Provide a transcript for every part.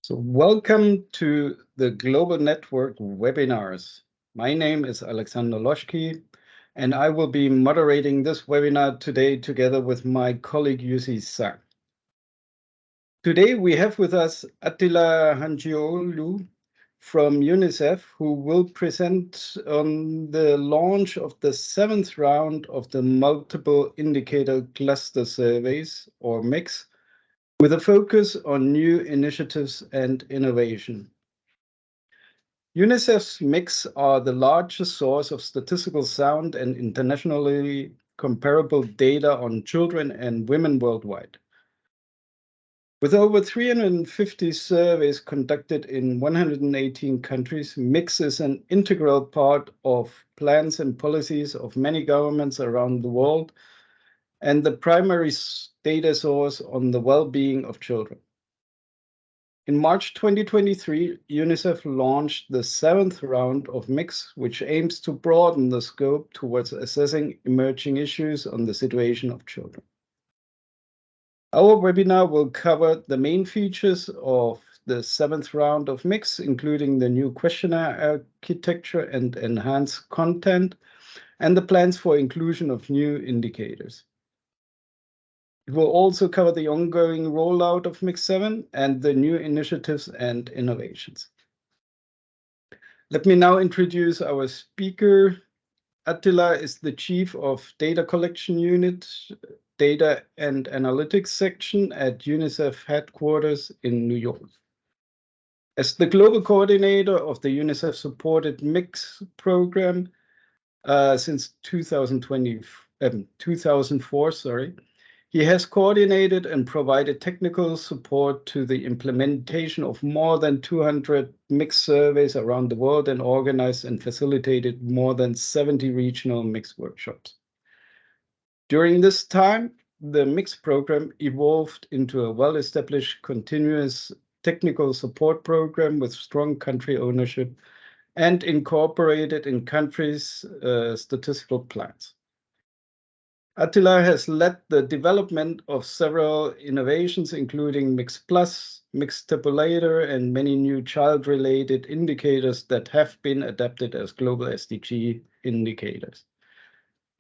So welcome to the Global Network webinars. My name is Alexander Loschke, and I will be moderating this webinar today together with my colleague Yusi Sang. Today we have with us Attila Hancioglu from UNICEF, who will present on the launch of the 7th round of the Multiple Indicator Cluster Surveys, or MICS, with a focus on new initiatives and innovation. UNICEF's MICS are the largest source of statistical sound and internationally comparable data on children and women worldwide. With over 350 surveys conducted in 118 countries, MICS is an integral part of plans and policies of many governments around the world and the primary data source on the well-being of children. In March 2023, UNICEF launched the 7th round of MICS, which aims to broaden the scope towards assessing emerging issues on the situation of children. Our webinar will cover the main features of the 7th round of MICS, including the new questionnaire architecture and enhanced content, and the plans for inclusion of new indicators. It will also cover the ongoing rollout of MICS 7 and the new initiatives and innovations. Let me now introduce our speaker. Attila is the Chief of Data Collection Unit, Data and Analytics Section at UNICEF headquarters in New York. As the global coordinator of the UNICEF-supported MICS program since 2004, he has coordinated and provided technical support to the implementation of more than 200 MICS surveys around the world and organized and facilitated more than 70 regional MICS workshops. During this time, the MICS program evolved into a well-established continuous technical support program with strong country ownership and incorporated in countries' statistical plans. Attila has led the development of several innovations, including MICS Plus, MICS Tabulator, and many new child-related indicators that have been adapted as global SDG indicators.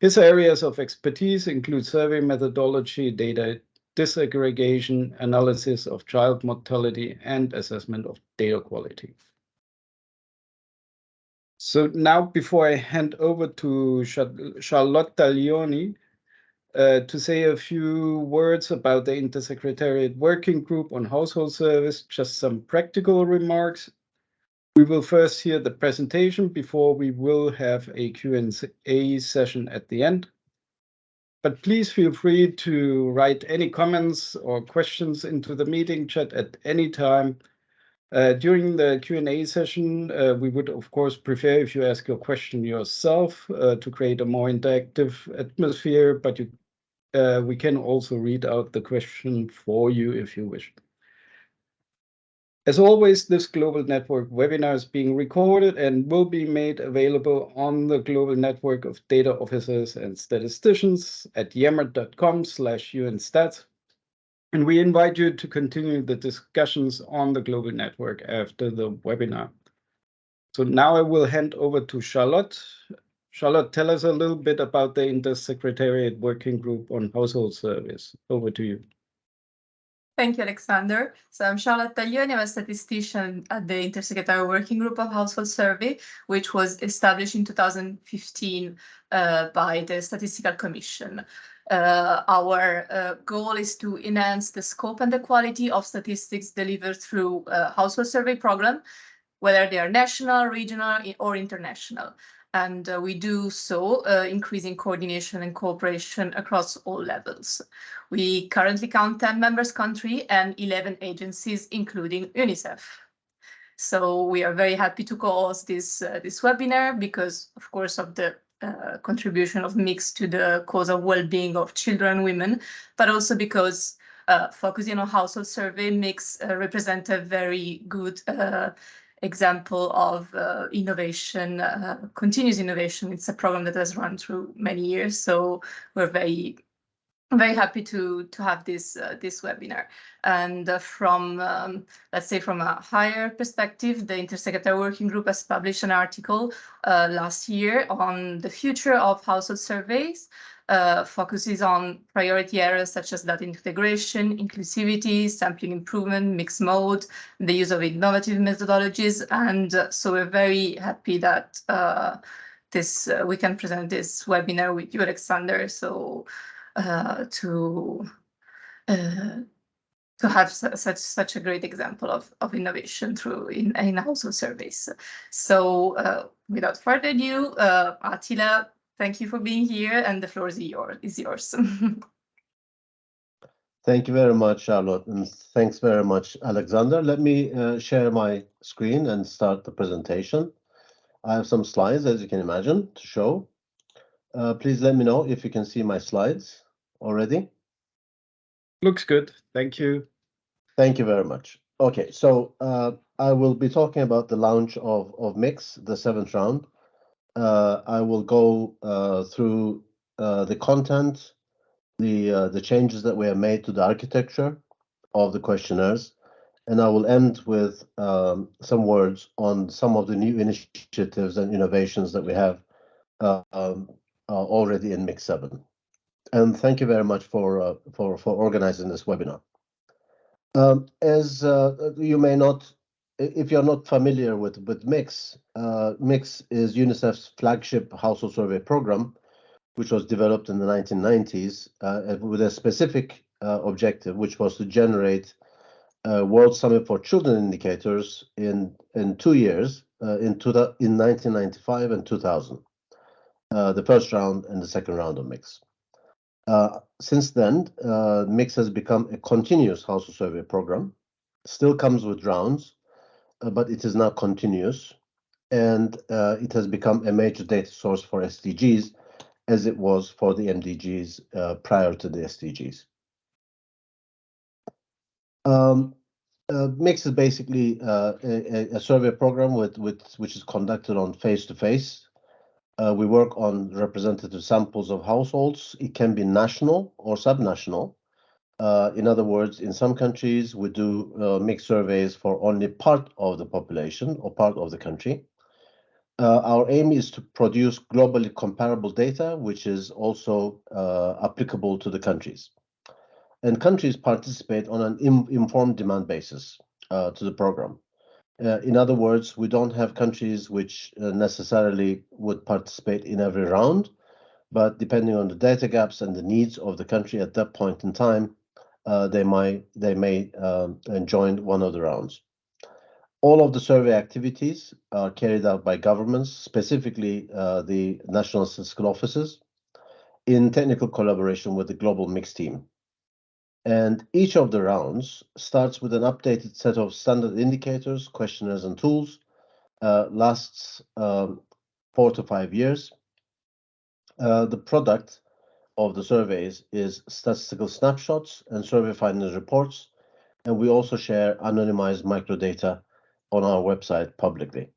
His areas of expertise include survey methodology, data disaggregation, analysis of child mortality, and assessment of data quality. So now, before I hand over to Charlotte Taglioni, to say a few words about the Intersecretariat Working Group on Household Service, just some practical remarks. We will first hear the presentation before we will have a Q&A session at the end. But please feel free to write any comments or questions into the meeting chat at any time. During the Q&A session, we would, of course, prefer if you ask your question yourself to create a more interactive atmosphere, but we can also read out the question for you if you wish. As always, this Global Network webinar is being recorded and will be made available on the Global Network of Data Officers and Statisticians at yammer.com/UNstat. And we invite you to continue the discussions on the Global Network after the webinar. So now I will hand over to Charlotte. Charlotte, tell us a little bit about the Intersecretariat Working Group on Household Service. Over to you. Thank you, Alexander. So I'm Charlotte Taglioni. I'm a statistician at the Intersecretariat Working Group of Household Survey, which was established in 2015 by the Statistical Commission. Our goal is to enhance the scope and the quality of statistics delivered through household survey program, whether they are national, regional, or international. And we do so increasing coordination and cooperation across all levels. We currently count 10 members countries and 11 agencies, including UNICEF. So we are very happy to co-host this webinar because, of course, of the contribution of MICS to the cause of well-being of children and women, but also because focusing on household survey MICS represent a very good example of innovation, continuous innovation. It's a program that has run through many years, so we're very I'm very happy to have this webinar. And from let's say from a higher perspective, the Intersecretarial Working Group has published an article last year on the future of household surveys. Focuses on priority areas such as data integration, inclusivity, sampling improvement, mixed mode, the use of innovative methodologies, and so we're very happy that we can present this webinar with you, Alexander. So to have such a great example of innovation through in household surveys. So without further ado, Attila, thank you for being here, and the floor is yours. Thank you very much, Charlotte, and thanks very much, Alexander. Let me share my screen and start the presentation. I have some slides, as you can imagine, to show. Please let me know if you can see my slides already. Looks good. Thank you. Thank you very much. Okay, so I will be talking about the launch of MIX, the 7th round. I will go through the content, the changes that we have made to the architecture of the questionnaires, and I will end with some words on some of the new initiatives and innovations that we have already in MIX 7. And thank you very much for organizing this webinar. As you may not, if you're not familiar with MIX, MIX is UNICEF's flagship household survey program, which was developed in the 1990s with a specific objective, which was to generate World Summit for Children indicators in 2 years, in 1995 and 2000, the first round and the second round of MIX. Since then, MIX has become a continuous household survey program. Still comes with rounds, but it is now continuous, and it has become a major data source for SDGs, as it was for the MDGs prior to the SDGs. MIX is basically a survey program which is conducted on face-to-face. We work on representative samples of households. It can be national or subnational. In other words, in some countries, we do MIX surveys for only part of the population or part of the country. Our aim is to produce globally comparable data, which is also applicable to the countries. And countries participate on an informed demand basis to the program. In other words, we don't have countries which necessarily would participate in every round, but depending on the data gaps and the needs of the country at that point in time, they may join one of the rounds. All of the survey activities are carried out by governments, specifically the national statistical offices, in technical collaboration with the global MIX team. And each of the rounds starts with an updated set of standard indicators, questionnaires, and tools, lasts 4 to 5 years. The product of the surveys is statistical snapshots and survey findings reports, and we also share anonymized microdata on our website publicly.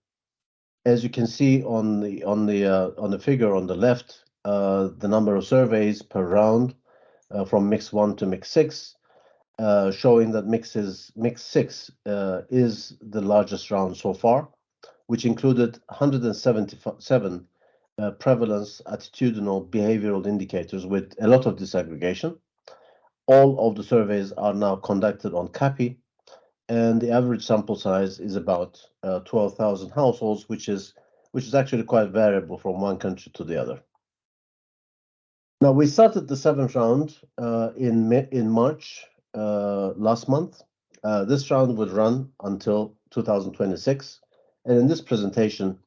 As you can see on the figure on the left, the number of surveys per round from MIX 1 to MIX 6, showing that MIX 6 is the largest round so far, which included 177 prevalence, attitudinal, behavioral indicators with a lot of disaggregation. All of the surveys are now conducted on CAPI, and the average sample size is about 12,000 households, which is actually quite variable from one country to the other. Now, we started the 7th round in March last month. This round would run until 2026, and in this presentation,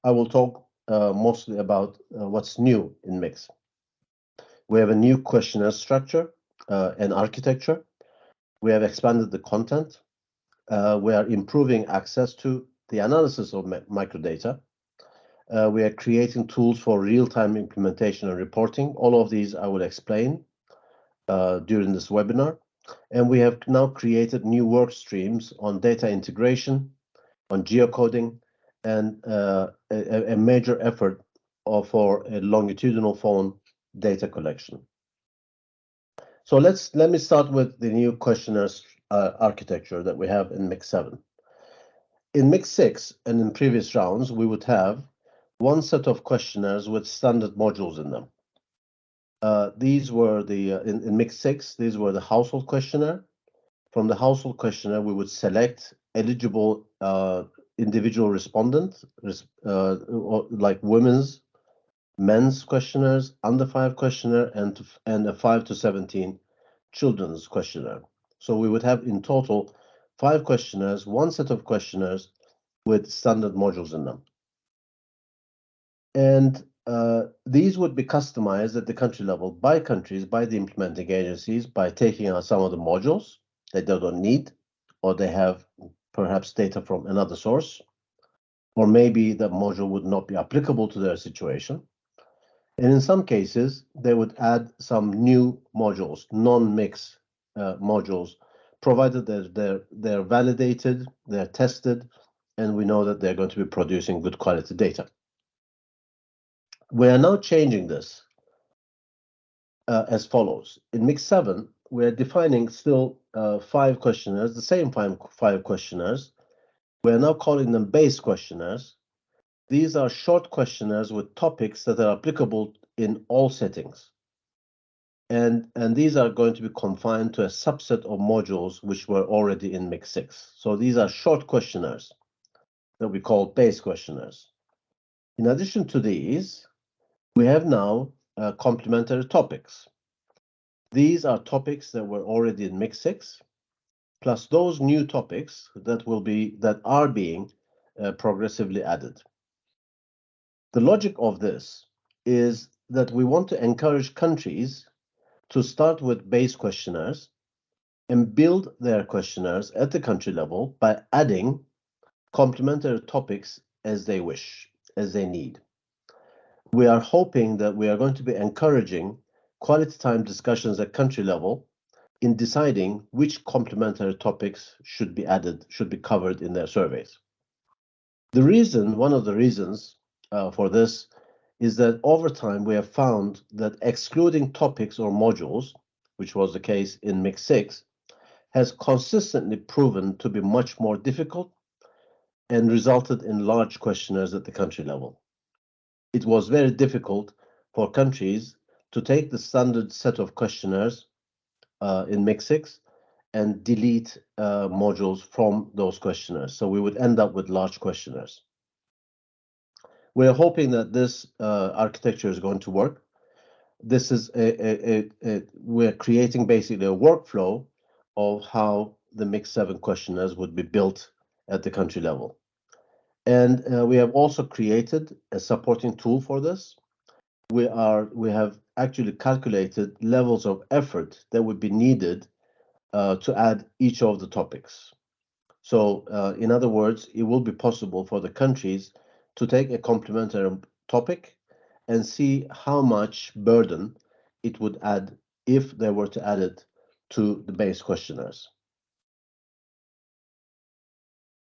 I will talk mostly about what's new in MIX. We have a new questionnaire structure and architecture. We have expanded the content. We are improving access to the analysis of microdata. We are creating tools for real-time implementation and reporting. All of these I will explain during this webinar. And we have now created new work streams on data integration, on geocoding, and a major effort for a longitudinal phone data collection. So let me start with the new questionnaires architecture that we have in Mix 7. In Mix 6 and in previous rounds, we would have one set of questionnaires with standard modules in them. These were in Mix 6, these were the household questionnaire. From the household questionnaire, we would select eligible individual respondents, like women's, men's questionnaires, under 5 questionnaire, and a 5 to 17 children's questionnaire. So we would have in total 5 questionnaires, one set of questionnaires with standard modules in them. And these would be customized at the country level by countries, by the implementing agencies, by taking out some of the modules that they don't need, or they have perhaps data from another source, or maybe the module would not be applicable to their situation. And in some cases, they would add some new modules, non-mix modules, provided that they're validated, they're tested, and we know that they're going to be producing good quality data. We are now changing this as follows. In Mix 7, we are defining still 5 questionnaires, the same 5 questionnaires. We are now calling them base questionnaires. These are short questionnaires with topics that are applicable in all settings. And these are going to be confined to a subset of modules which were already in Mix 6. So these are short questionnaires that we call base questionnaires. In addition to these, we have now complementary topics. These are topics that were already in Mix 6, plus those new topics that are being progressively added. The logic of this is that we want to encourage countries to start with base questionnaires and build their questionnaires at the country level by adding complementary topics as they wish, as they need. We are hoping that we are going to be encouraging quality time discussions at country level in deciding which complementary topics should be added, should be covered in their surveys. One of the reasons for this is that over time we have found that excluding topics or modules, which was the case in Mix 6, has consistently proven to be much more difficult and resulted in large questionnaires at the country level. It was very difficult for countries to take the standard set of questionnaires in Mix 6 and delete modules from those questionnaires. So we would end up with large questionnaires. We're hoping that this architecture is going to work. This is we're creating basically a workflow of how the Mix 7 questionnaires would be built at the country level. And we have also created a supporting tool for this. We have actually calculated levels of effort that would be needed to add each of the topics. So in other words, it will be possible for the countries to take a complementary topic and see how much burden it would add if they were to add it to the base questionnaires.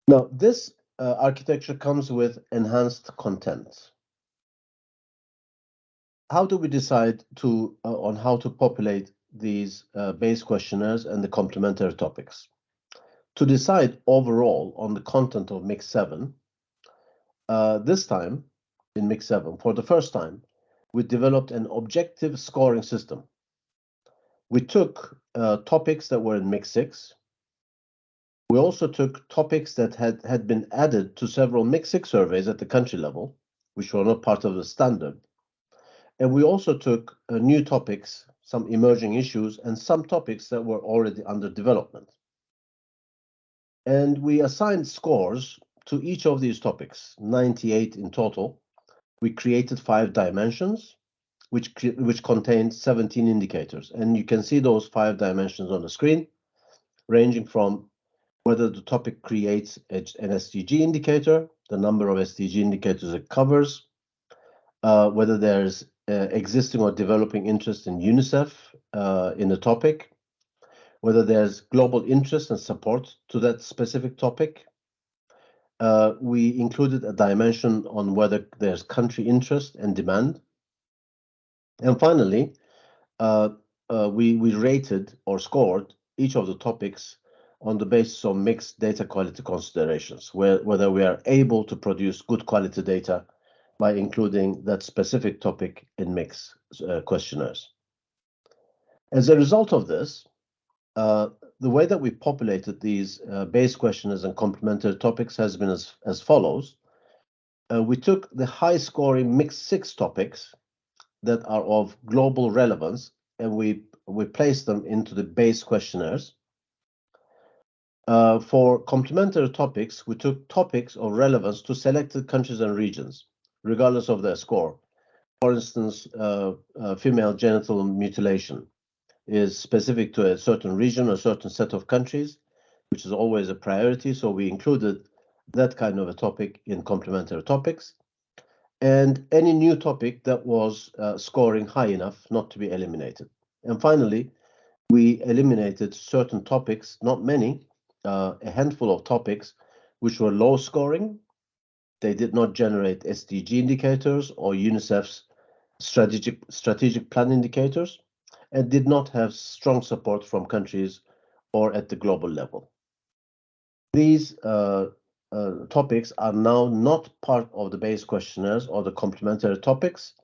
Now, this architecture comes with enhanced content. How do we decide on how to populate these base questionnaires and the complementary topics? To decide overall on the content of Mix 7, this time in Mix 7, for the first time, we developed an objective scoring system. We took topics that were in Mix 6. We also took topics that had been added to several Mix 6 surveys at the country level, which were not part of the standard. And we also took new topics, some emerging issues, and some topics that were already under development. And we assigned scores to each of these topics, 98 in total. We created 5 dimensions, which contained 17 indicators. And you can see those 5 dimensions on the screen, ranging from whether the topic creates an SDG indicator, the number of SDG indicators it covers, whether there's existing or developing interest in UNICEF in the topic, whether there's global interest and support to that specific topic. We included a dimension on whether there's country interest and demand. And finally, we rated or scored each of the topics on the basis of mixed data quality considerations, whether we are able to produce good quality data by including that specific topic in mixed questionnaires. As a result of this, the way that we populated these base questionnaires and complementary topics has been as follows. We took the high-scoring mixed 6 topics that are of global relevance, and we placed them into the base questionnaires. For complementary topics, we took topics of relevance to selected countries and regions, regardless of their score. For instance, female genital mutilation is specific to a certain region or certain set of countries, which is always a priority. So we included that kind of a topic in complementary topics. And any new topic that was scoring high enough not to be eliminated. And finally, we eliminated certain topics, not many, a handful of topics which were low scoring. They did not generate SDG indicators or UNICEF's strategic plan indicators, and did not have strong support from countries or at the global level. These topics are now not part of the base questionnaires or the complementary topics,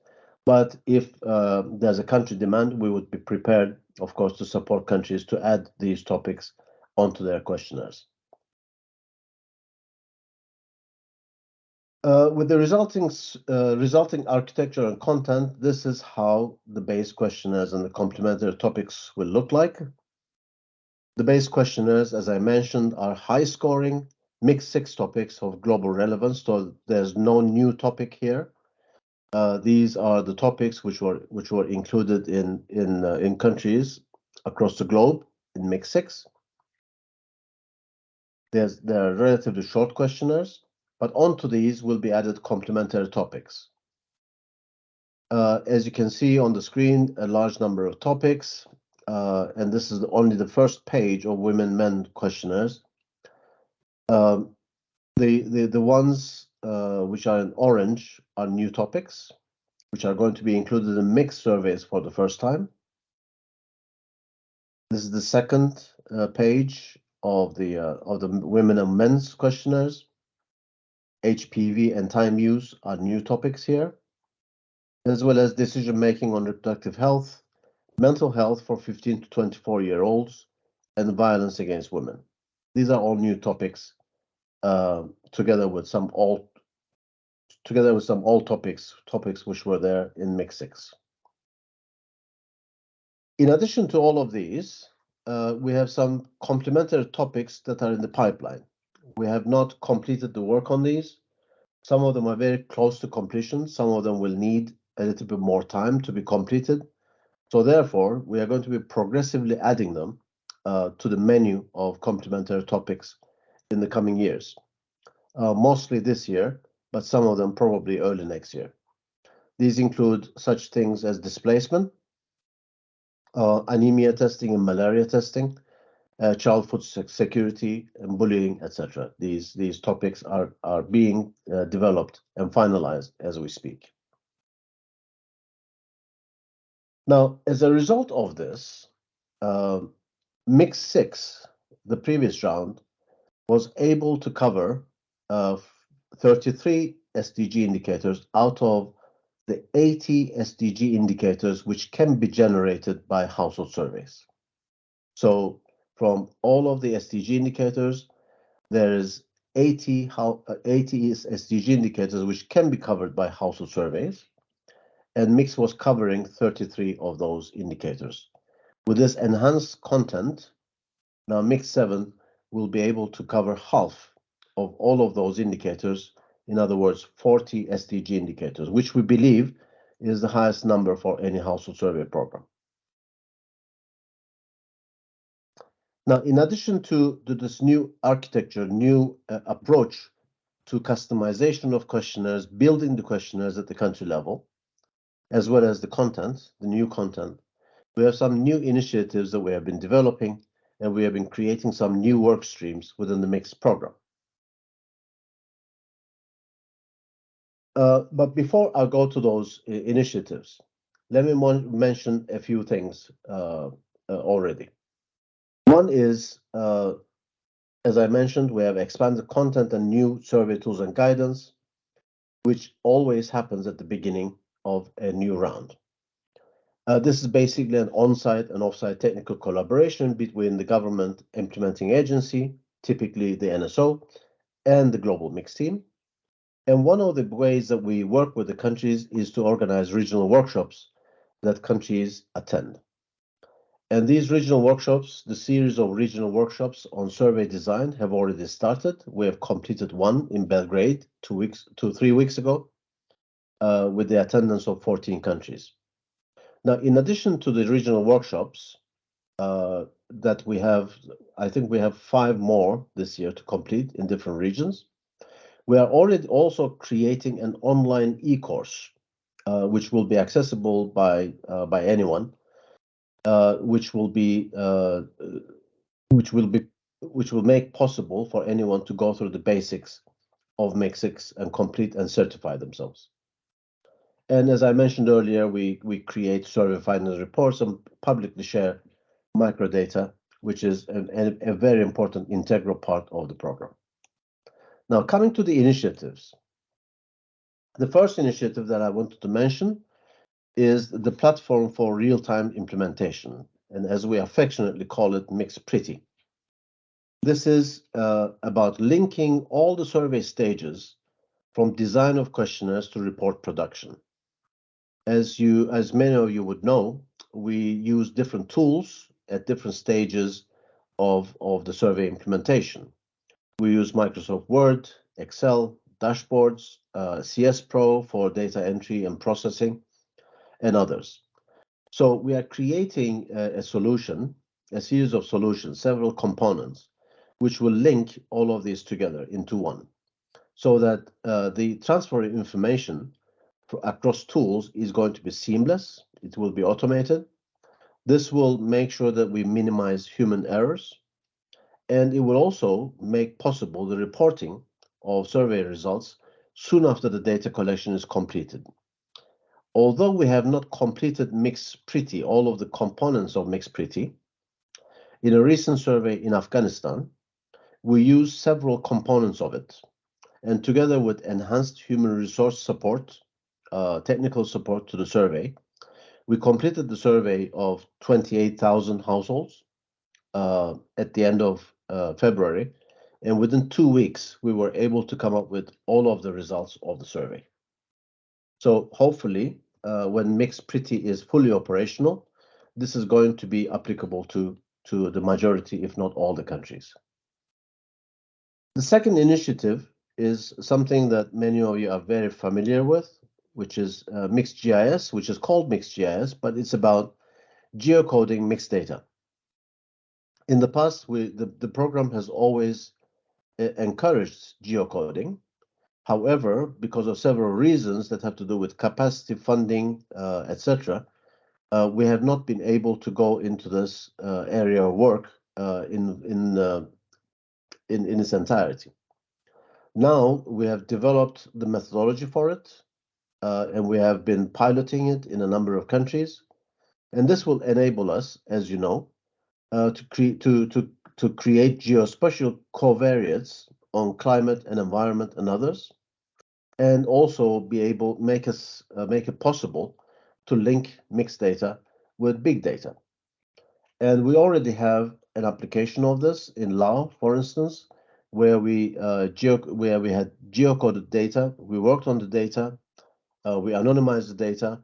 but if there's a country demand, we would be prepared, of course, to support countries to add these topics onto their questionnaires. With the resulting architecture and content, this is how the base questionnaires and the complementary topics will look like. The base questionnaires, as I mentioned, are high scoring, mixed 6 topics of global relevance, so there's no new topic here. These are the topics which were included in countries across the globe in mixed 6. There are relatively short questionnaires, but onto these will be added complementary topics. As you can see on the screen, a large number of topics, and this is only the first page of women-men questionnaires. The ones which are in orange are new topics, which are going to be included in mixed surveys for the first time. This is the second page of the women and men's questionnaires. HPV and time use are new topics here, as well as decision-making on reproductive health, mental health for 15 to 24-year-olds, and violence against women. These are all new topics, together with some old topics which were there in Mix 6. In addition to all of these, we have some complementary topics that are in the pipeline. We have not completed the work on these. Some of them are very close to completion. Some of them will need a little bit more time to be completed. So therefore, we are going to be progressively adding them to the menu of complementary topics in the coming years. Mostly this year, but some of them probably early next year. These include such things as displacement, anemia testing and malaria testing, child food security and bullying, etc. These topics are being developed and finalized as we speak. Now, as a result of this, Mix 6, the previous round, was able to cover 33 SDG indicators out of the 80 SDG indicators which can be generated by household surveys. So from all of the SDG indicators, there is 80 SDG indicators which can be covered by household surveys, and Mix was covering 33 of those indicators. With this enhanced content, now Mix 7 will be able to cover half of all of those indicators, in other words, 40 SDG indicators, which we believe is the highest number for any household survey program. Now, in addition to this new architecture, new approach to customization of questionnaires, building the questionnaires at the country level, as well as the content, the new content, we have some new initiatives that we have been developing, and we have been creating some new work streams within the Mix program. But before I go to those initiatives, let me mention a few things already. One is, as I mentioned, we have expanded content and new survey tools and guidance, which always happens at the beginning of a new round. This is basically an on-site and off-site technical collaboration between the government implementing agency, typically the NSO, and the global mix team. And one of the ways that we work with the countries is to organize regional workshops that countries attend. And these regional workshops, the series of regional workshops on survey design have already started. We have completed one in Belgrade 3 weeks ago with the attendance of 14 countries. Now, in addition to the regional workshops that we have, I think we have 5 more this year to complete in different regions. We are already also creating an online e-course, which will be accessible by anyone, which will make possible for anyone to go through the basics of MIX6 and complete and certify themselves. And as I mentioned earlier, we create survey findings reports and publicly share microdata, which is a very important integral part of the program. Now, coming to the initiatives. The first initiative that I wanted to mention is the platform for real-time implementation, and as we affectionately call it, MIX-Pretty. This is about linking all the survey stages from design of questionnaires to report production. As many of you would know, we use different tools at different stages of the survey implementation. We use Microsoft Word, Excel, dashboards, CS Pro for data entry and processing, and others. So we are creating a solution, a series of solutions, several components, which will link all of these together into one, so that the transfer of information across tools is going to be seamless. It will be automated. This will make sure that we minimize human errors, and it will also make possible the reporting of survey results soon after the data collection is completed. Although we have not completed MIX-Pretty, all of the components of MIX-Pretty, in a recent survey in Afghanistan, we used several components of it, and together with enhanced human resource support, technical support to the survey, we completed the survey of 28,000 households at the end of February, and within 2 weeks, we were able to come up with all of the results of the survey. So hopefully, when MIX-Pretty is fully operational, this is going to be applicable to the majority, if not all, the countries. The second initiative is something that many of you are very familiar with, which is MIXGIS, which is called MIXGIS, but it's about geocoding mixed data. In the past, the program has always encouraged geocoding. However, because of several reasons that have to do with capacity, funding, etc., we have not been able to go into this area of work in its entirety. Now we have developed the methodology for it, and we have been piloting it in a number of countries, and this will enable us, as you know, to create geospatial covariates on climate and environment and others, and also make it possible to link mixed data with big data. And we already have an application of this in Laos, for instance, where we had geocoded data. We worked on the data, we anonymized the data,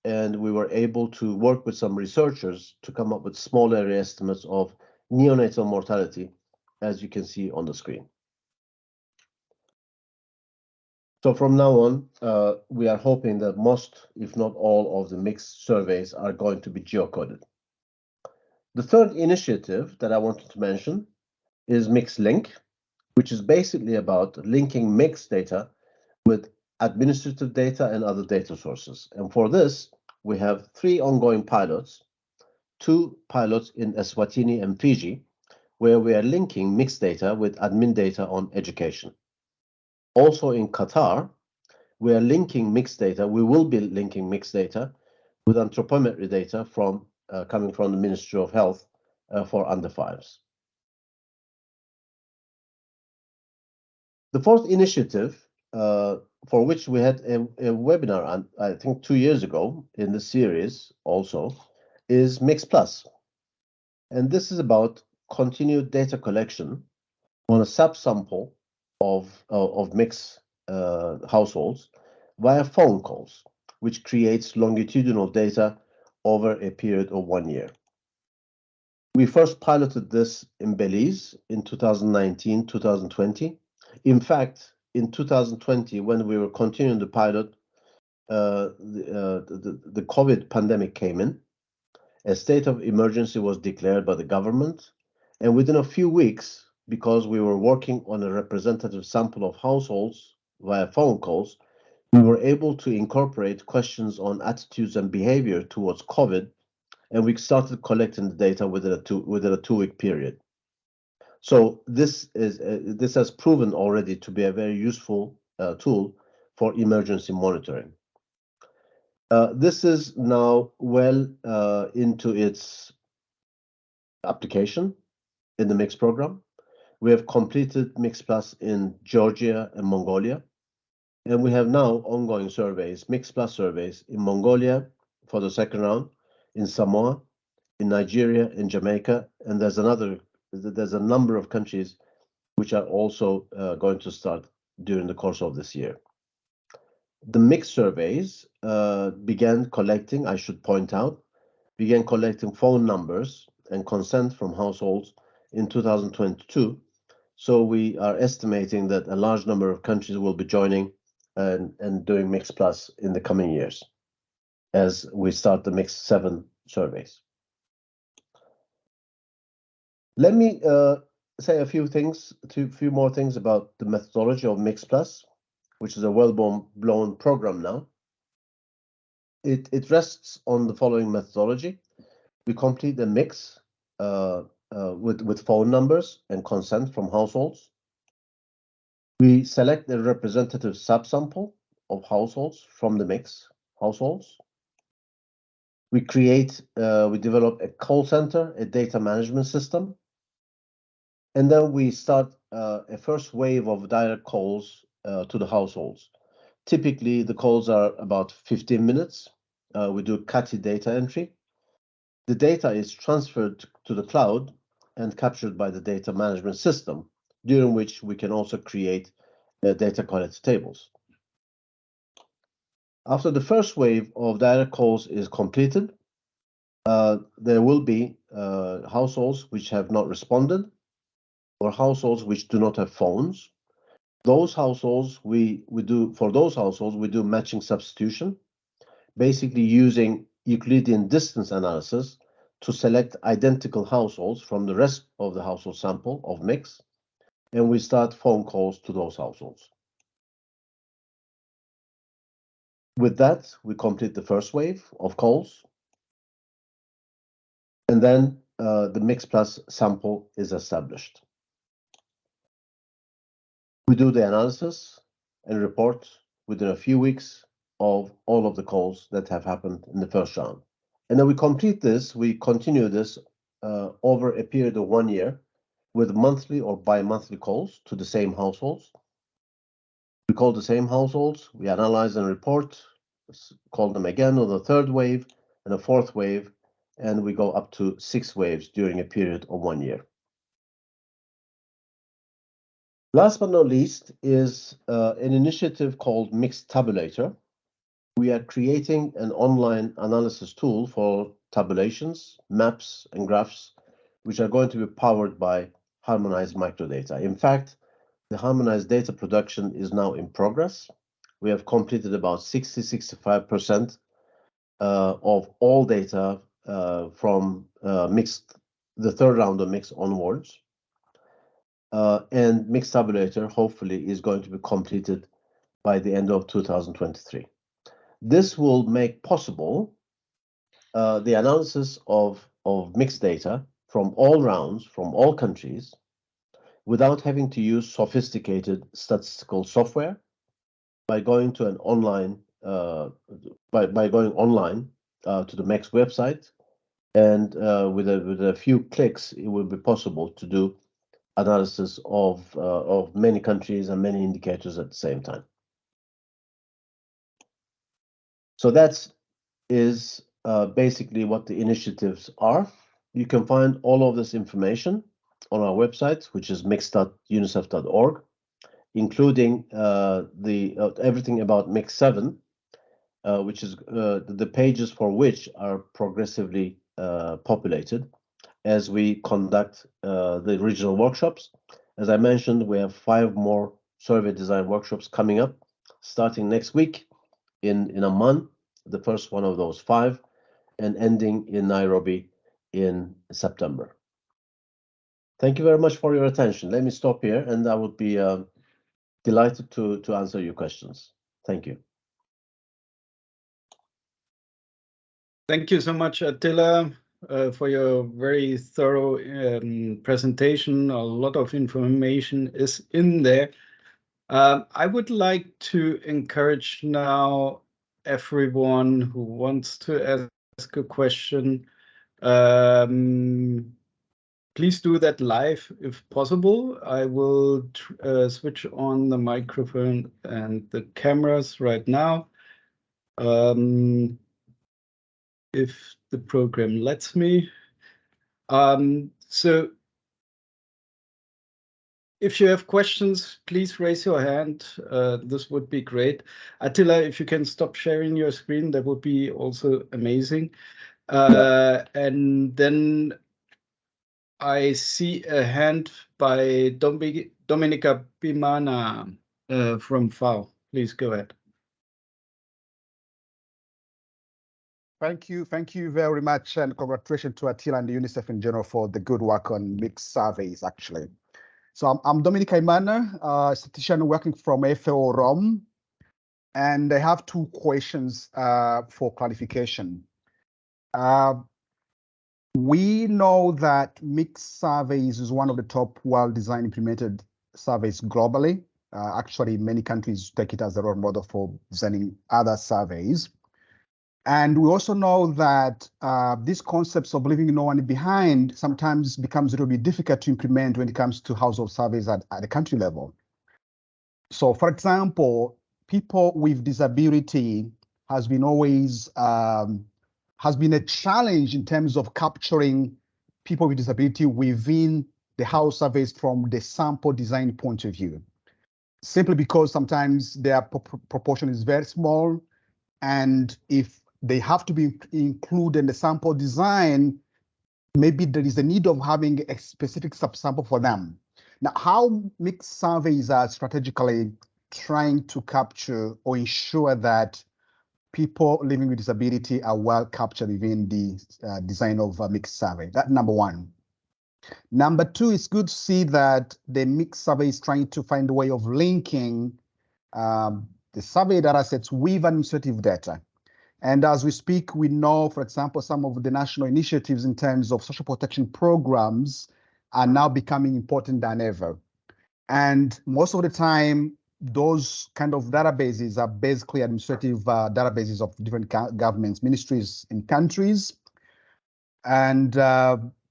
and we were able to work with some researchers to come up with small area estimates of neonatal mortality, as you can see on the screen. So from now on, we are hoping that most, if not all, of the mixed surveys are going to be geocoded. The third initiative that I wanted to mention is MIXLink, which is basically about linking mixed data with administrative data and other data sources. And for this, we have 3 ongoing pilots, 2 pilots in Eswatini and Fiji, where we are linking mixed data with admin data on education. Also in Qatar, we are linking mixed data. We will be linking mixed data with anthropometry data from coming from the Ministry of Health for under 5s. The fourth initiative, for which we had a webinar, I think 2 years ago in the series also, is Mix Plus. And this is about continued data collection on a subsample of mixed households via phone calls, which creates longitudinal data over a period of 1 year. We first piloted this in Belize in 2019, 2020. In fact, in 2020, when we were continuing the pilot, the COVID pandemic came in. A state of emergency was declared by the government, and within a few weeks, because we were working on a representative sample of households via phone calls, we were able to incorporate questions on attitudes and behavior towards COVID, and we started collecting the data within a 2-week period. So this has proven already to be a very useful tool for emergency monitoring. This is now well into its application in the MIX program. We have completed MIX Plus in Georgia and Mongolia, and we have now ongoing surveys, MIX Plus surveys in Mongolia for the second round, in Samoa, in Nigeria, in Jamaica, and there's a number of countries which are also going to start during the course of this year. The MIX surveys began collecting, I should point out, phone numbers and consent from households in 2022. So we are estimating that a large number of countries will be joining and doing MIX Plus in the coming years as we start the MIX 7 surveys. Let me say a few more things about the methodology of MIX Plus, which is a well-blown program now. It rests on the following methodology. We complete the mix with phone numbers and consent from households. We select a representative subsample of households from the mix households. We develop a call center, a data management system, and then we start a first wave of direct calls to the households. Typically, the calls are about 15 minutes. We do CATI data entry. The data is transferred to the cloud and captured by the data management system, during which we can also create data quality tables. After the first wave of direct calls is completed, there will be households which have not responded or households which do not have phones. Those households, we do matching substitution, basically using Euclidean distance analysis to select identical households from the rest of the household sample of mix, and we start phone calls to those households. With that, we complete the first wave of calls, and then the Mix Plus sample is established. We do the analysis and report within a few weeks of all of the calls that have happened in the first round. And then we continue this over a period of 1 year with monthly or bi-monthly calls to the same households. We call the same households, we analyze and report, call them again on the third wave and a fourth wave, and we go up to 6 waves during a period of 1 year. Last but not least is an initiative called Mixed Tabulator. We are creating an online analysis tool for tabulations, maps, and graphs, which are going to be powered by harmonized microdata. In fact, the harmonized data production is now in progress. We have completed about 60-65% of all data from the third round of mix onwards. And Mixed Tabulator hopefully is going to be completed by the end of 2023. This will make possible the analysis of mixed data from all rounds, from all countries, without having to use sophisticated statistical software by going to an online, by going online to the MEX website, and with a few clicks, it will be possible to do analysis of many countries and many indicators at the same time. So that is basically what the initiatives are. You can find all of this information on our website, which is mix.unicef.org, including everything about Mix 7, which is the pages for which are progressively populated as we conduct the regional workshops. As I mentioned, we have 5 more survey design workshops coming up, starting next week in Amman, the first one of those 5, and ending in Nairobi in September. Thank you very much for your attention. Let me stop here, and I would be delighted to answer your questions. Thank you. Thank you so much, Attila, for your very thorough presentation. A lot of information is in there. I would like to encourage now everyone who wants to ask a question. Please do that live if possible. I will switch on the microphone and the cameras right now. If the program lets me. So if you have questions, please raise your hand. This would be great. Attila, if you can stop sharing your screen, that would be also amazing. And then I see a hand by Dominica Manor from FAO. Please go ahead. Thank you very much, and congratulations to Attila and the UNICEF in general for the good work on mixed surveys, actually. So I'm Dominica Manor, a statistician working from FAO Rome, and I have 2 questions for clarification. We know that mixed surveys is one of the top well-designed implemented surveys globally. Actually, many countries take it as a role model for designing other surveys. And we also know that these concepts of leaving no one behind sometimes becomes a little bit difficult to implement when it comes to household surveys at the country level. So, for example, people with disability has been always has been a challenge in terms of capturing people with disability within the house surveys from the sample design point of view, simply because sometimes their proportion is very small, and if they have to be included in the sample design, maybe there is a need of having a specific subsample for them. Now, how mixed surveys are strategically trying to capture or ensure that people living with disability are well captured within the design of a mixed survey? That's number 1. Number 2, it's good to see that the mixed survey is trying to find a way of linking the survey data sets with administrative data. And as we speak, we know, for example, some of the national initiatives in terms of social protection programs are now becoming important than ever. And most of the time, those kind of databases are basically administrative databases of different governments, ministries, and countries. And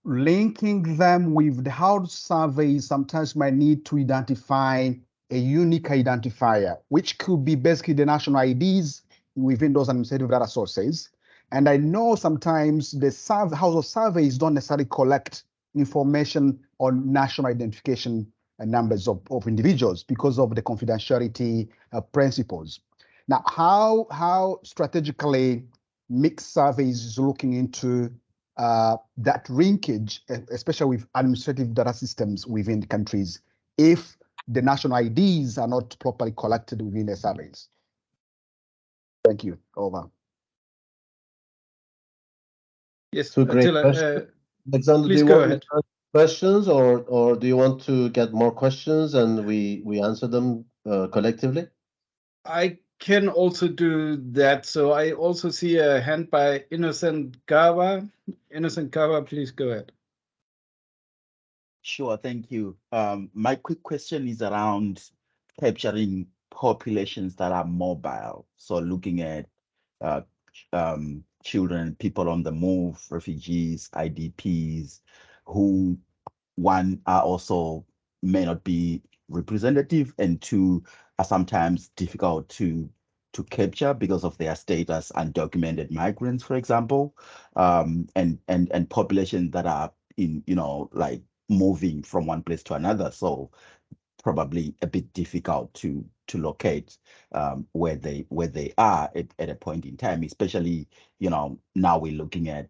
linking them with the house surveys sometimes might need to identify a unique identifier, which could be basically the national IDs within those administrative data sources. And I know sometimes the household surveys don't necessarily collect information on national identification numbers of individuals because of the confidentiality principles. Now, how strategically mixed surveys is looking into that linkage, especially with administrative data systems within the countries, if the national IDs are not properly collected within the surveys? Thank you. Over. Yes, Two great questions. Alexander, do you want questions, or do you want to get more questions and we answer them collectively? I can also do that. So I also see a hand by Innocent Gawa. Innocent Gawa, please go ahead. Sure, thank you. My quick question is around capturing populations that are mobile. So looking at children, people on the move, refugees, IDPs, who one are also may not be representative, and two are sometimes difficult to capture because of their status, undocumented migrants, for example, and populations that are in, like moving from one place to another. So probably a bit difficult to locate where they are at a point in time, especially, now we're looking at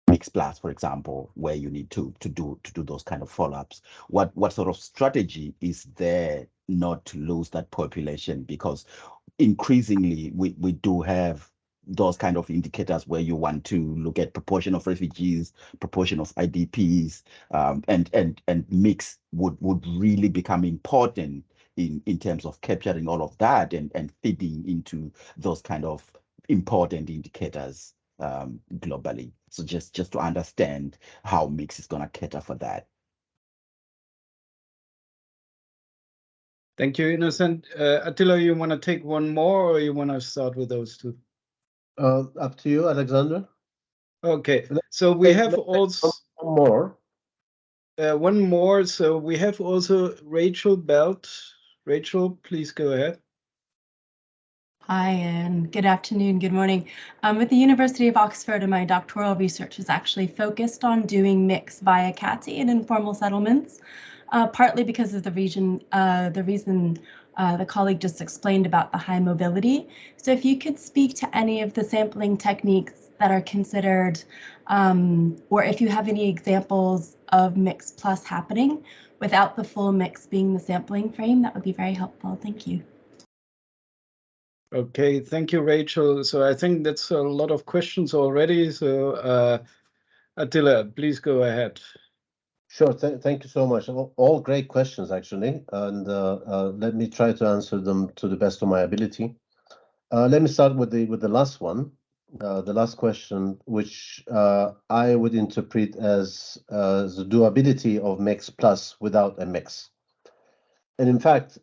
mixed plus, for example, where you need to do those kind of follow-ups. What sort of strategy is there not to lose that population? Because increasingly we do have those kind of indicators where you want to look at proportion of refugees, proportion of IDPs, and mix would really become important in terms of capturing all of that and feeding into those kind of important indicators globally. So just to understand how mix is going to cater for that. Thank you, Innocent. Attila, you want to take one more, or you want to start with those two? Up to you, Alexander. Okay, so we have also one more. So we have also Rachel Belt. Rachel, please go ahead. Hi, and good afternoon, good morning. I'm at the University of Oxford, and my doctoral research is actually focused on doing mix via CATI in informal settlements, partly because of the reason the colleague just explained about the high mobility. So if you could speak to any of the sampling techniques that are considered, or if you have any examples of mix plus happening without the full mix being the sampling frame, that would be very helpful. Thank you. Okay, thank you, Rachel. So I think that's a lot of questions already. So Attila, please go ahead. Sure, thank you so much. All great questions, actually, and let me try to answer them to the best of my ability. Let me start with the last one, the last question, which I would interpret as the doability of mix plus without a mix. And in fact,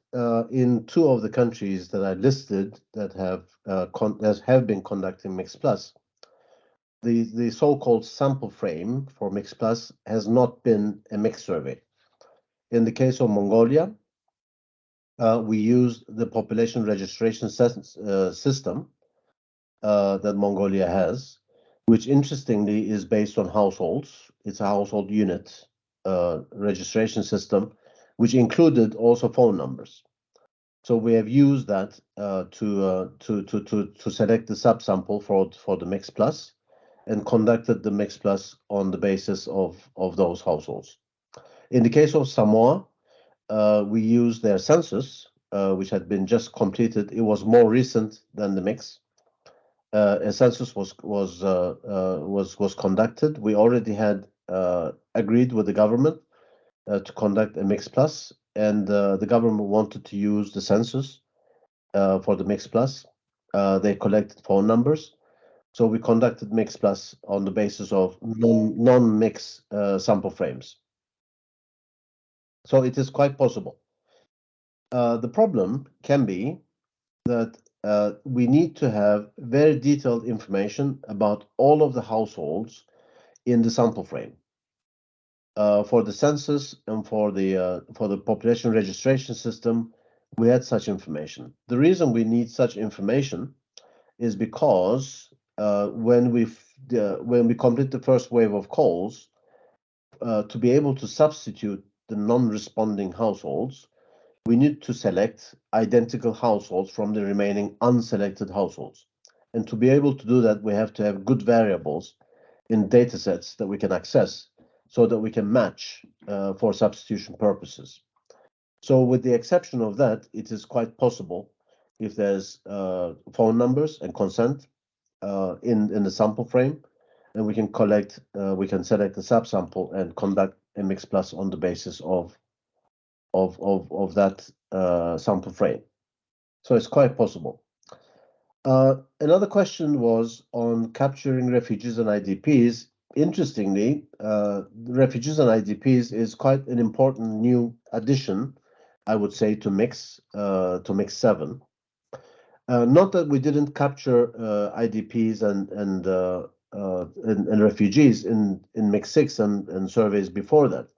in two of the countries that I listed that have been conducting mix plus, the so-called sample frame for mix plus has not been a mix survey. In the case of Mongolia, we used the population registration system that Mongolia has, which interestingly is based on households. It's a household unit registration system, which included also phone numbers. So we have used that to select the subsample for the mix plus, and conducted the mix plus on the basis of those households. In the case of Samoa, we used their census, which had been just completed. It was more recent than the mix. A census was conducted. We already had agreed with the government to conduct a mix plus, and the government wanted to use the census for the mix plus. They collected phone numbers, so we conducted mix plus on the basis of non-mix sample frames. So it is quite possible. The problem can be that we need to have very detailed information about all of the households in the sample frame. For the census and for the population registration system, we had such information. The reason we need such information is because when we complete the first wave of calls, to be able to substitute the non-responding households, we need to select identical households from the remaining unselected households. And to be able to do that, we have to have good variables in data sets that we can access so that we can match for substitution purposes. So with the exception of that, it is quite possible if there's phone numbers and consent in the sample frame, and we can select the subsample and conduct a mix plus on the basis of that sample frame. So it's quite possible. Another question was on capturing refugees and IDPs. Interestingly, refugees and IDPs is quite an important new addition, I would say, to mix 7. Not that we didn't capture IDPs and refugees in MIX6 and surveys before that.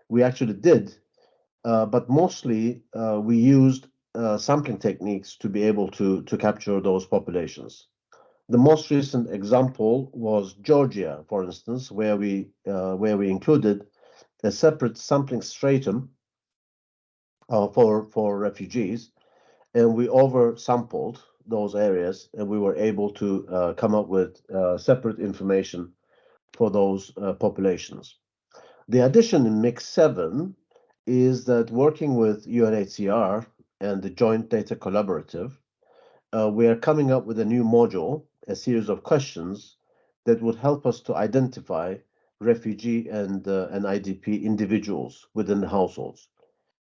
We actually did, but mostly we used sampling techniques to be able to capture those populations. The most recent example was Georgia, for instance, where we included a separate sampling stratum for refugees, and we oversampled those areas, and we were able to come up with separate information for those populations. The addition in MIX7 is that working with UNHCR and the Joint Data Collaborative, we are coming up with a new module, a series of questions that would help us to identify refugee and IDP individuals within the households.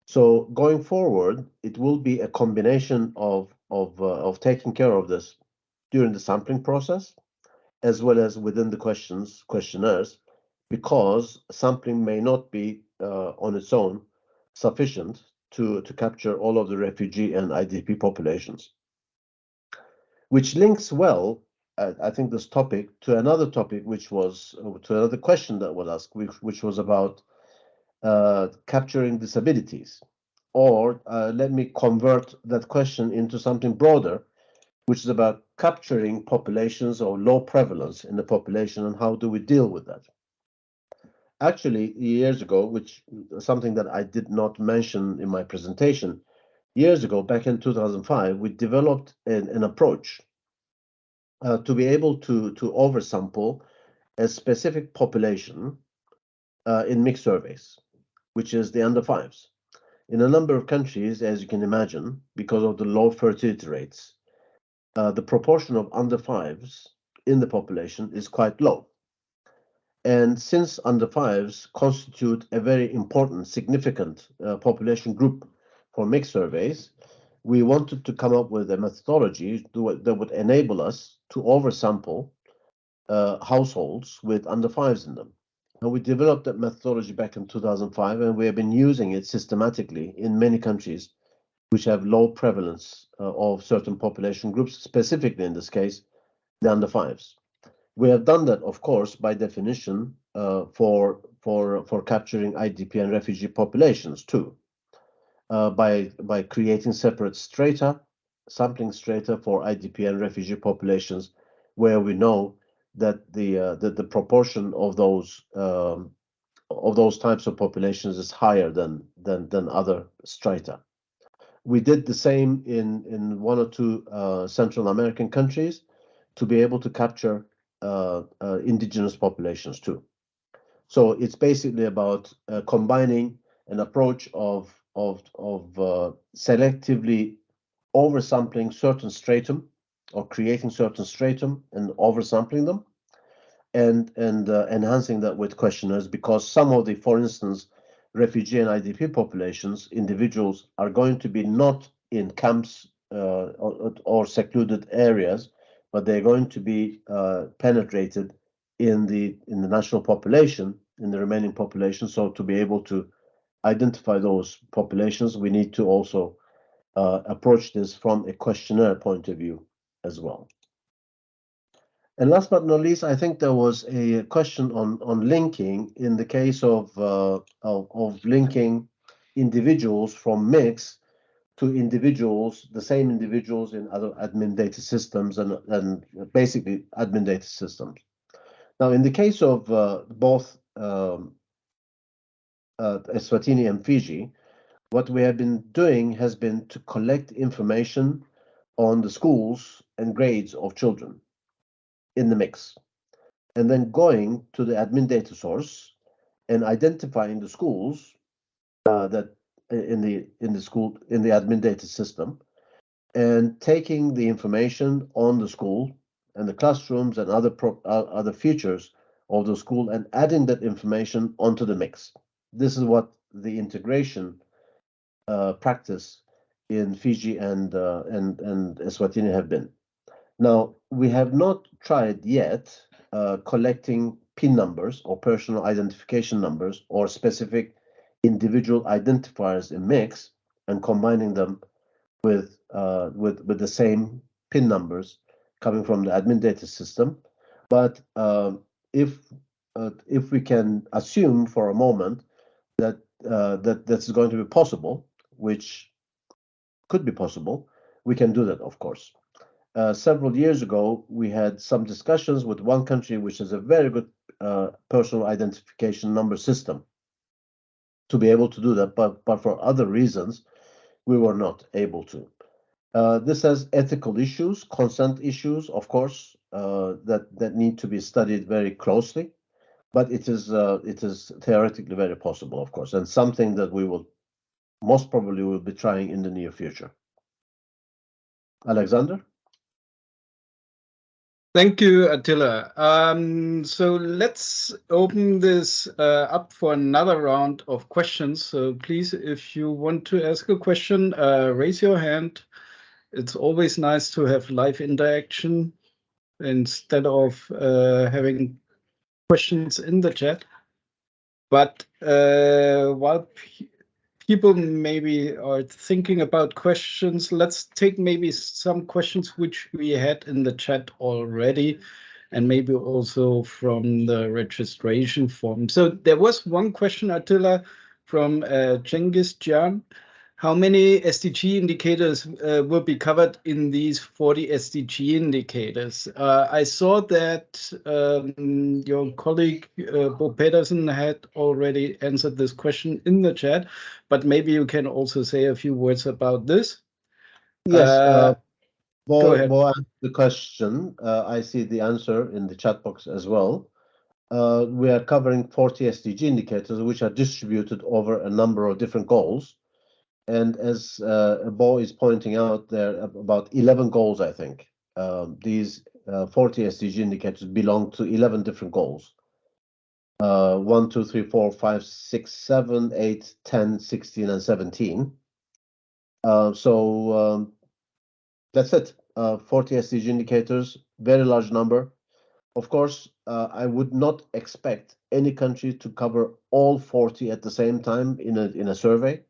So going forward, it will be a combination of taking care of this during the sampling process, as well as within the questionnaires, because sampling may not be on its own sufficient to capture all of the refugee and IDP populations. Which links well, I think, this topic to another topic, which was to another question that was asked, which was about capturing disabilities. Or let me convert that question into something broader, which is about capturing populations of low prevalence in the population and how do we deal with that. Actually, years ago, which something that I did not mention in my presentation, years ago, back in 2005, we developed an approach to be able to oversample a specific population in mixed surveys, which is the under fives. In a number of countries, as you can imagine, because of the low fertility rates, the proportion of under fives in the population is quite low. And since under fives constitute a very important, significant population group for mixed surveys, we wanted to come up with a methodology that would enable us to oversample households with under fives in them. And we developed that methodology back in 2005, and we have been using it systematically in many countries which have low prevalence of certain population groups, specifically in this case, the under fives. We have done that, of course, by definition, for capturing IDP and refugee populations too, by creating separate strata, sampling strata for IDP and refugee populations, where we know that the proportion of those types of populations is higher than other strata. We did the same in one or two Central American countries to be able to capture indigenous populations too. So it's basically about combining an approach of selectively oversampling certain stratum or creating certain stratum and oversampling them, and enhancing that with questionnaires, because some of the, for instance, refugee and IDP populations, individuals are going to be not in camps or secluded areas, but they're going to be penetrated in the national population, in the remaining population. So to be able to identify those populations, we need to also approach this from a questionnaire point of view as well. And last but not least, I think there was a question on linking in the case of linking individuals from mix to individuals, the same individuals in other admin data systems and basically admin data systems. Now, in the case of both Eswatini and Fiji, what we have been doing has been to collect information on the schools and grades of children in the mix, and then going to the admin data source and identifying the schools that in the admin data system, and taking the information on the school and the classrooms and other features of the school and adding that information onto the mix. This is what the integration practice in Fiji and Eswatini have been. Now, we have not tried yet collecting PIN numbers or personal identification numbers or specific individual identifiers in mix and combining them with the same PIN numbers coming from the admin data system. But if we can assume for a moment that that's going to be possible, which could be possible, we can do that, of course. Several years ago, we had some discussions with one country which has a very good personal identification number system to be able to do that, but for other reasons, we were not able to. This has ethical issues, consent issues, of course, that need to be studied very closely. But it is theoretically very possible, of course, and something that we will most probably will be trying in the near future. Alexander? Thank you, Attila. So let's open this up for another round of questions. So please, if you want to ask a question, raise your hand. It's always nice to have live interaction instead of having questions in the chat. But while people maybe are thinking about questions, let's take maybe some questions which we had in the chat already, and maybe also from the registration form. So there was one question, Attila, from Cengiz Can. How many SDG indicators will be covered in these 40 SDG indicators? I saw that your colleague Bo Pedersen had already answered this question in the chat, but maybe you can also say a few words about this. Yes, go ahead. Bo asked the question. I see the answer in the chat box as well. We are covering 40 SDG indicators, which are distributed over a number of different goals. And as Bo is pointing out, there are about 11 goals, I think. These 40 SDG indicators belong to 11 different goals. 1, 2, 3, 4, 5, 6, 7, 8, 10, 16, and 17. So that's it. 40 SDG indicators, very large number. Of course, I would not expect any country to cover all 40 at the same time in a survey,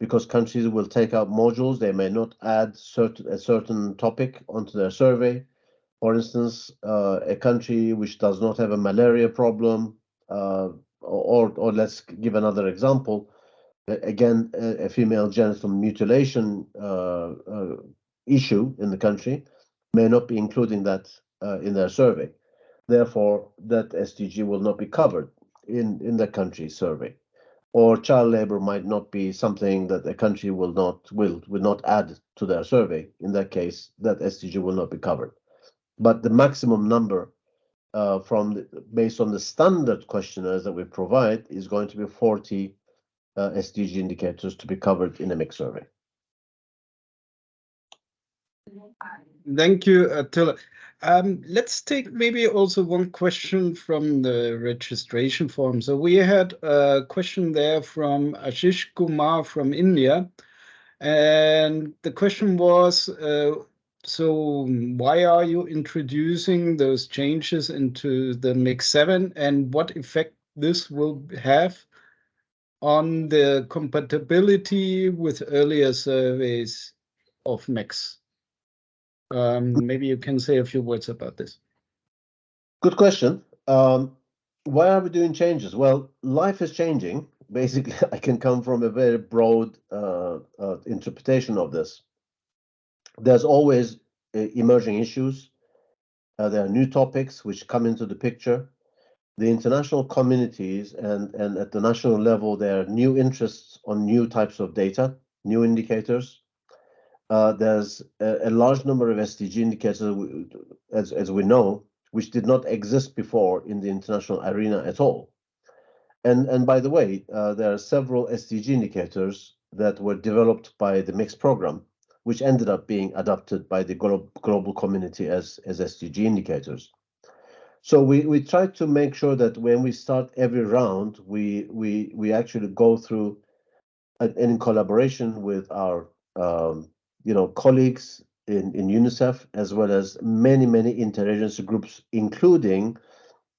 because countries will take out modules. They may not add a certain topic onto their survey. For instance, a country which does not have a malaria problem, or let's give another example. Again, a female genital mutilation issue in the country may not be including that in their survey. Therefore, that SDG will not be covered in the country's survey. Or child labor might not be something that a country will not add to their survey. In that case, that SDG will not be covered. But the maximum number based on the standard questionnaires that we provide is going to be 40 SDG indicators to be covered in a mixed survey. Thank you, Attila. Let's take maybe also one question from the registration form. So we had a question there from Ashish Kumar from India. And the question was, so why are you introducing those changes into the Mix 7, and what effect this will have on the compatibility with earlier surveys of Mix? Maybe you can say a few words about this. Good question. Why are we doing changes? Well, life is changing. Basically, I can come from a very broad interpretation of this. There's always emerging issues. There are new topics which come into the picture. The international communities and at the national level, there are new interests on new types of data, new indicators. There's a large number of SDG indicators, as we know, which did not exist before in the international arena at all. And by the way, there are several SDG indicators that were developed by the MIX program, which ended up being adopted by the global community as SDG indicators. So we try to make sure that when we start every round, we actually go through and in collaboration with our colleagues in UNICEF, as well as many interagency groups, including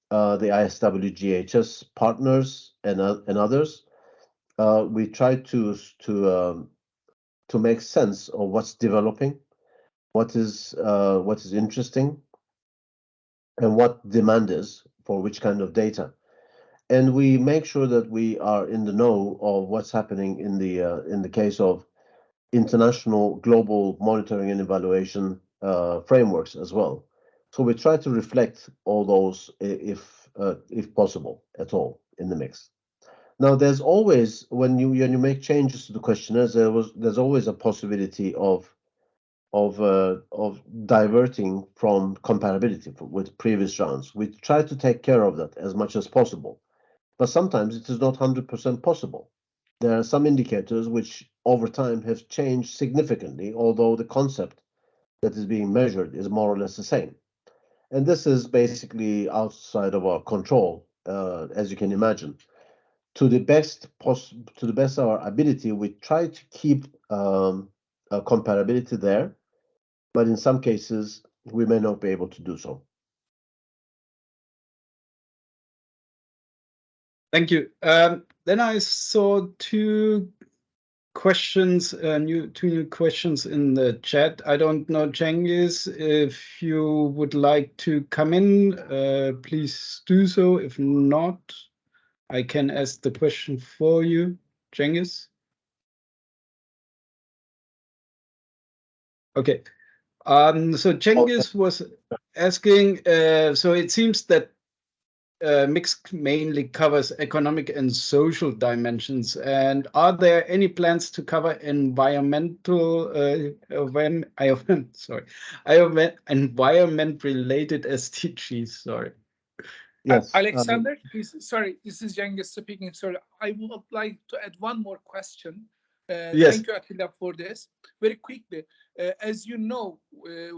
the ISWGHS partners and others. We try to to make sense of what's developing, what is interesting, and what demand is for which kind of data. And we make sure that we are in the know of what's happening in the case of international global monitoring and evaluation frameworks as well. So we try to reflect all those if possible at all in the mix. Now, there's always, when you make changes to the questionnaires, there's always a possibility of diverting from comparability with previous rounds. We try to take care of that as much as possible, but sometimes it is not 100% possible. There are some indicators which over time have changed significantly, although the concept that is being measured is more or less the same. And this is basically outside of our control, as you can imagine. To the best of our ability, we try to keep a comparability there, but in some cases, we may not be able to do so. Thank you. Then I saw two new questions in the chat. I don't know, Cengiz, if you would like to come in, please do so. If not, I can ask the question for you, Cengiz. Okay. So Cengiz was asking, so it seems that mix mainly covers economic and social dimensions. And are there any plans to cover environment-related SDGs? Sorry. Yes, Alexander, please. Sorry, this is Cengiz speaking. Sorry, I would like to add one more question. Yes. Thank you, Attila, for this. Very quickly, as you know,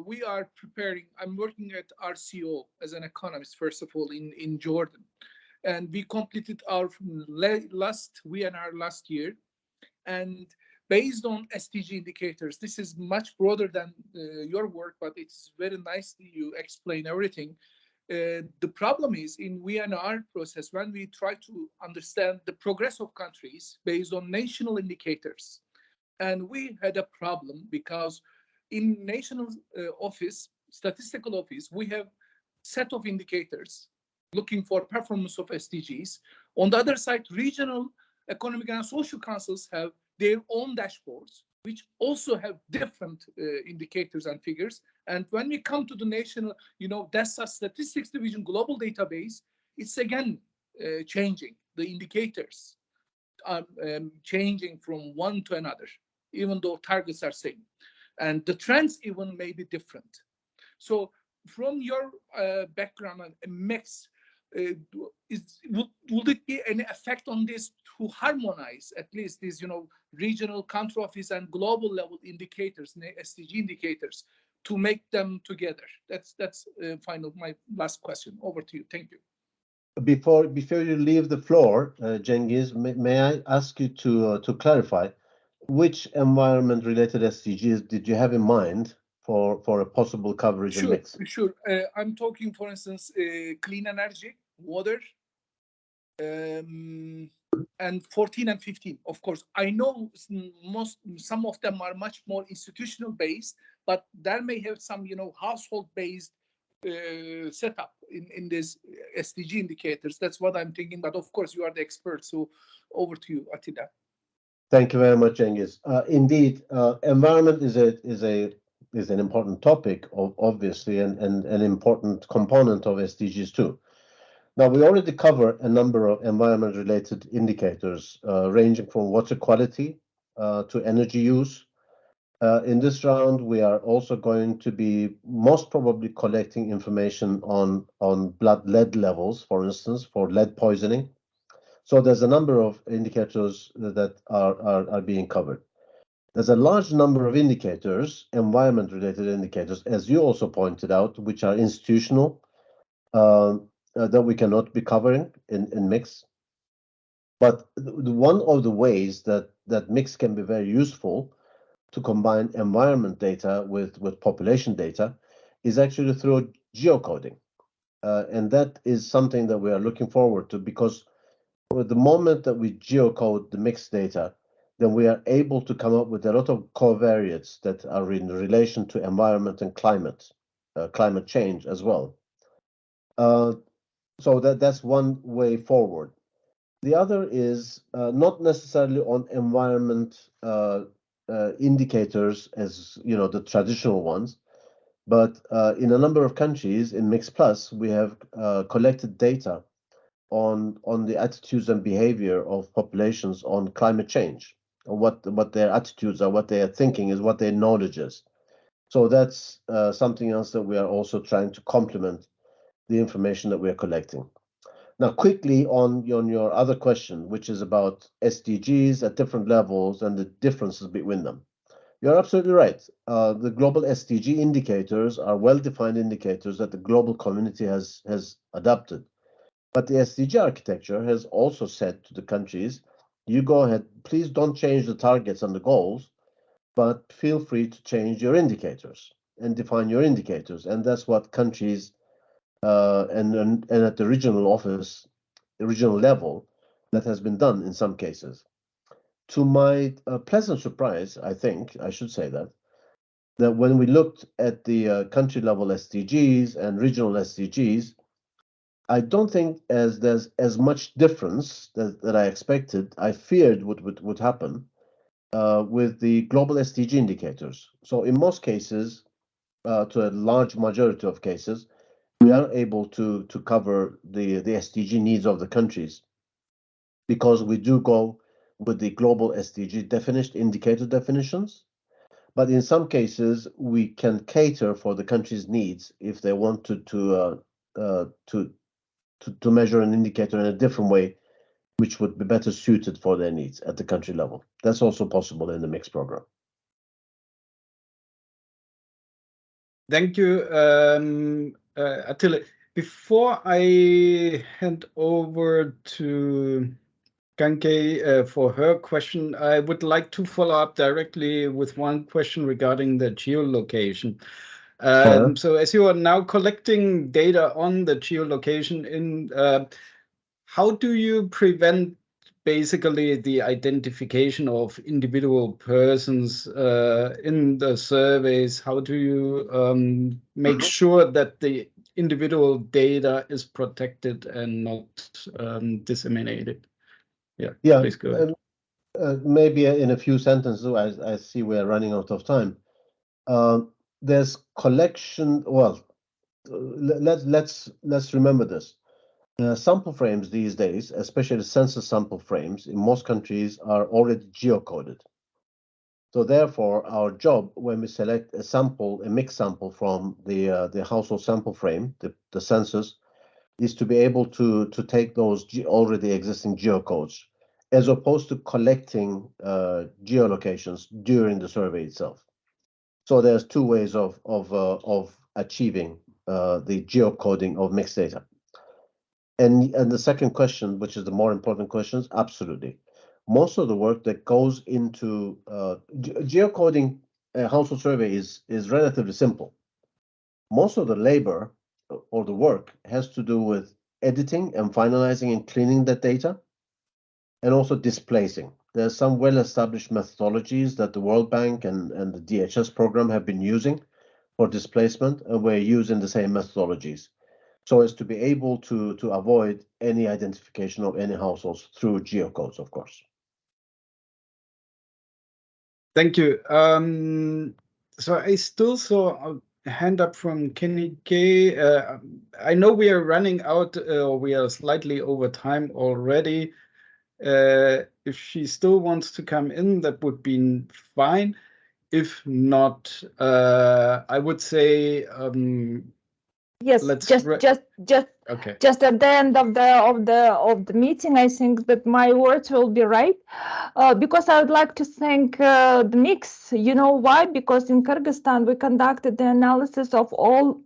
we are preparing. I'm working at RCO as an economist, first of all, in Jordan. And we completed our last VNR last year. And based on SDG indicators, this is much broader than your work, but it's very nicely you explain everything. The problem is in VNR process, when we try to understand the progress of countries based on national indicators, and we had a problem because in national office, statistical office, we have set of indicators looking for performance of SDGs. On the other side, regional economic and social councils have their own dashboards, which also have different indicators and figures. And when we come to the national, DESA Statistics Division global database, it's again changing. The indicators are changing from one to another, even though targets are same. And the trends even may be different. So from your background and mix, would it be any effect on this to harmonize at least these, regional country office and global level indicators, SDG indicators, to make them together? That's my last question. Over to you. Thank you. Before you leave the floor, Cengiz, may I ask you to clarify which environment-related SDGs did you have in mind for a possible coverage and mix? Sure. I'm talking, for instance, clean energy, water, and 14 and 15. Of course, I know some of them are much more institutional based, but there may have some, household based setup in these SDG indicators. That's what I'm thinking. But of course, you are the expert. So over to you, Attila. Thank you very much, Cengiz. Indeed, environment is an important topic, obviously, and an important component of SDGs too. Now, we already cover a number of environment-related indicators, ranging from water quality to energy use. In this round, we are also going to be most probably collecting information on blood lead levels, for instance, for lead poisoning. So there's a number of indicators that are being covered. There's a large number of indicators, environment-related indicators, as you also pointed out, which are institutional, that we cannot be covering in mix. But one of the ways that mix can be very useful to combine environment data with population data is actually through geocoding. And that is something that we are looking forward to, because at the moment that we geocode the mixed data, then we are able to come up with a lot of covariates that are in relation to environment and climate change as well. So that's one way forward. The other is not necessarily on environment indicators as the traditional ones, but in a number of countries in Mix Plus, we have collected data on the attitudes and behavior of populations on climate change, what their attitudes are, what they are thinking is, what their knowledge is. So that's something else that we are also trying to complement the information that we are collecting. Now, quickly on your other question, which is about SDGs at different levels and the differences between them. You're absolutely right. The global SDG indicators are well-defined indicators that the global community has adopted. But the SDG architecture has also said to the countries, you go ahead, please don't change the targets and the goals, but feel free to change your indicators and define your indicators. And that's what countries and at the regional level, that has been done in some cases. To my pleasant surprise, I think I should say that when we looked at the country level SDGs and regional SDGs, I don't think there's as much difference that I expected, I feared would happen with the global SDG indicators. So in most cases, to a large majority of cases, we are able to cover the SDG needs of the countries because we do go with the global SDG indicator definitions. But in some cases, we can cater for the country's needs if they want to measure an indicator in a different way, which would be better suited for their needs at the country level. That's also possible in the mixed program. Thank you, Attila. Before I hand over to Kanke for her question, I would like to follow up directly with one question regarding the geolocation. So as you are now collecting data on the geolocation, how do you prevent basically the identification of individual persons in the surveys? How do you make sure that the individual data is protected and not disseminated? Yeah, please go ahead. Maybe in a few sentences, I see we're running out of time. There's collection. Well, let's remember this. Sample frames these days, especially census sample frames in most countries, are already geocoded. So therefore, our job when we select a sample, a mixed sample from the household sample frame, the census, is to be able to take those already existing geocodes, as opposed to collecting geolocations during the survey itself. So there's two ways of achieving the geocoding of mixed data. And the second question, which is the more important questions, absolutely. Most of the work that goes into geocoding a household survey is relatively simple. Most of the labor or the work has to do with editing and finalizing and cleaning that data, and also displacing. There are some well-established methodologies that the World Bank and the DHS program have been using for displacement, and we're using the same methodologies, so as to be able to avoid any identification of any households through geocodes, of course. Thank you. So I still saw a hand up from Kenny K. I know we are running out, we are slightly over time already. If she still wants to come in, that would be fine. If not, I would say yes. Just at the end of the meeting, I think that my words will be right, because I would like to thank the mix. You know why? Because in Kyrgyzstan we conducted the analysis of all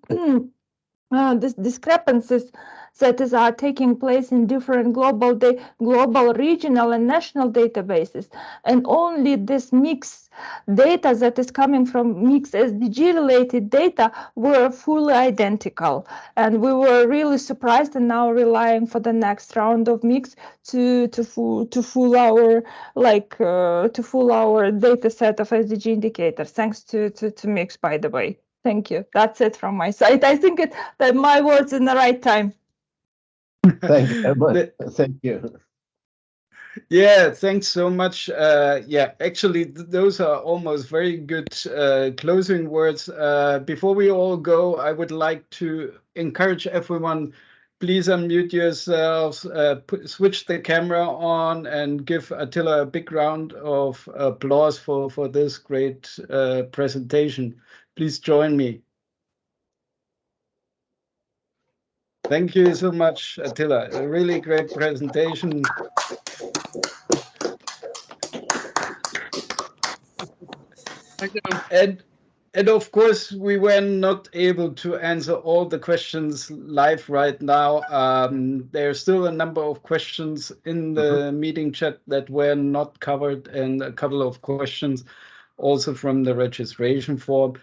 these discrepancies that are taking place in different global, regional, and national databases, and only this mixed data that is coming from mixed SDG related data were fully identical, and we were really surprised, and now relying for the next round of mix to full our data set of SDG indicators, thanks to mix, by the way. Thank you. That's it from my side. I think that my words in the right time. Thank you very much. Thank you. Yeah, thanks so much. Yeah, actually, those are almost very good closing words. Before we all go, I would like to encourage everyone, please unmute yourselves, switch the camera on, and give Attila a big round of applause for this great presentation. Please join me. Thank you so much, Attila. A really great presentation. And of course, we were not able to answer all the questions live right now. There are still a number of questions in the meeting chat that were not covered, and a couple of questions also from the registration form.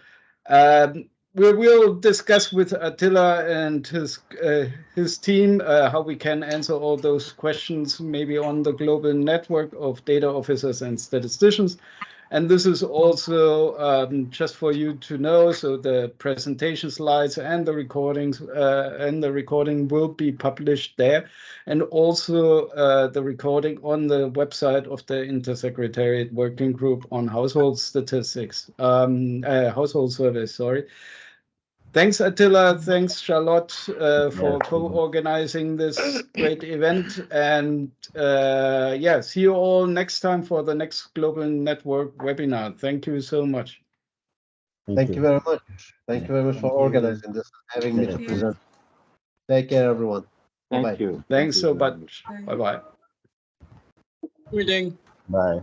We will discuss with Attila and his team how we can answer all those questions, maybe on the global network of data officers and statisticians. And this is also just for you to know. So the presentation slides and the recordings and the recording will be published there, and also the recording on the website of the Intersecretariat Working Group on Household Statistics, Household Surveys. Sorry. Thanks, Attila. Thanks, Charlotte, for co-organizing this great event. And yeah, see you all next time for the next Global Network webinar. Thank you so much. Thank you very much. Thank you very much for organizing this, having me to present. Take care, everyone. Thank you. Thanks so much. Bye-bye. Bye.